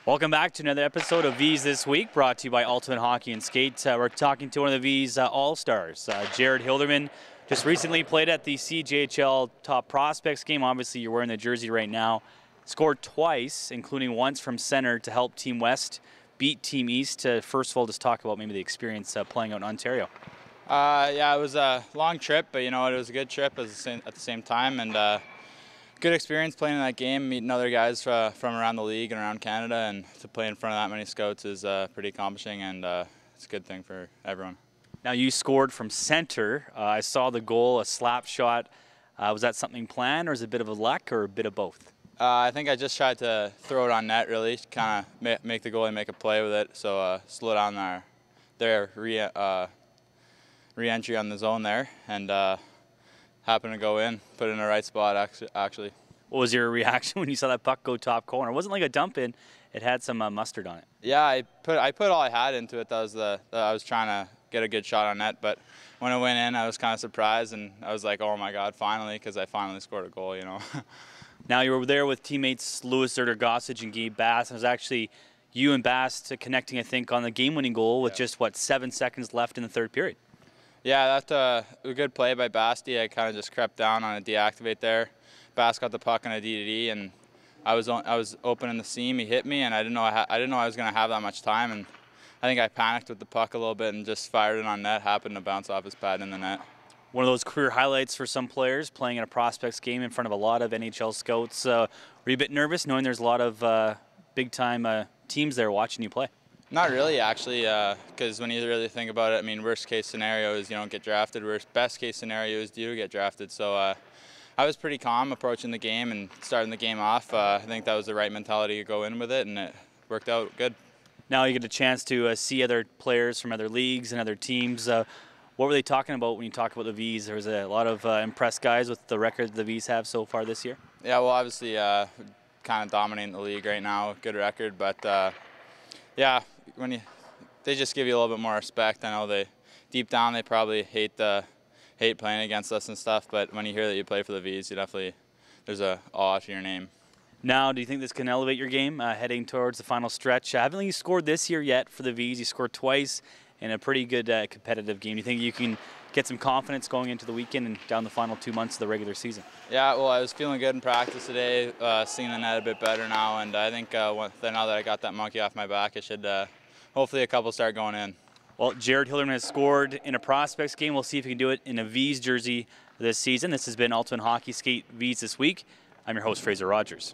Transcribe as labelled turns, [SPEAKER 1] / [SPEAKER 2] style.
[SPEAKER 1] Welcome back to another episode of Vees This Week, brought to you by Ultimate Hockey and Skate. We're talking to one of the Vees All-Stars, Jarod Hilderman. Just recently played at the CJHL Top Prospects game. Obviously, you're wearing the jersey right now. Scored twice, including once from center to help Team West beat Team East. First of all, just talk about maybe the experience playing out in Ontario.
[SPEAKER 2] Yeah, it was a long trip, but you know what, it was a good trip at the same time, and good experience playing in that game, meeting other guys from around the league and around Canada, and to play in front of that many scouts is pretty accomplishing, and it's a good thing for everyone.
[SPEAKER 1] Now, you scored from center. I saw the goal, a slap shot. Was that something planned, or is it a bit of a luck, or a bit of both?
[SPEAKER 2] I think I just tried to throw it on net, really, kind of make the goalie make a play with it, so slow down their re-entry on the zone there, and happened to go in, put it in the right spot, actually.
[SPEAKER 1] What was your reaction when you saw that puck go top corner? It wasn't like a dump in. It had some mustard on it.
[SPEAKER 2] Yeah, I put all I had into it. That was I was trying to get a good shot on net, but when it went in, I was kind of surprised, and I was like, oh my God, finally, because I finally scored a goal, you know.
[SPEAKER 1] Now, you were there with teammates Louis Zerder-Gossage and Gabe Bass, and it was actually you and Bass connecting, I think, on the game-winning goal with just, 7 seconds left in the third period.
[SPEAKER 2] Yeah, that's a good play by Basti. I kind of just crept down on a deactivate there. Bass got the puck on a D-to-D, and I was open in the seam. He hit me, and I didn't know I was going to have that much time, and I think I panicked with the puck a little bit and just fired it on net. Happened to bounce off his pad in the net.
[SPEAKER 1] One of those career highlights for some players, playing in a prospects game in front of a lot of NHL scouts. Were you a bit nervous knowing there's a lot of big-time teams there watching you play?
[SPEAKER 2] Not really, actually, because when you really think about it, I mean, worst case scenario is you don't get drafted. Best case scenario is you get drafted. So I was pretty calm approaching the game and starting the game off. I think that was the right mentality to go in with it, and it worked out good.
[SPEAKER 1] Now you get a chance to see other players from other leagues and other teams. What were they talking about when you talk about the Vees? There was a lot of impressed guys with the record the Vees have so far this year.
[SPEAKER 2] Yeah, well, obviously, kind of dominating the league right now, good record, but yeah, they just give you a little bit more respect. I know deep down they probably hate playing against us and stuff, but when you hear that you play for the Vees, there's a awe to your name.
[SPEAKER 1] Now, do you think this can elevate your game heading towards the final stretch? Haven't you scored this year yet for the Vees? You scored twice in a pretty good competitive game. Do you think you can get some confidence going into the weekend and down the final 2 months of the regular season?
[SPEAKER 2] Yeah, well, I was feeling good in practice today, seeing the net a bit better now, and I think now that I got that monkey off my back, it should hopefully a couple start going in.
[SPEAKER 1] Well, Jarod Hilderman has scored in a prospects game. We'll see if he can do it in a Vees jersey this season. This has been Ultimate Hockey Skate Vees This Week. I'm your host, Fraser Rogers.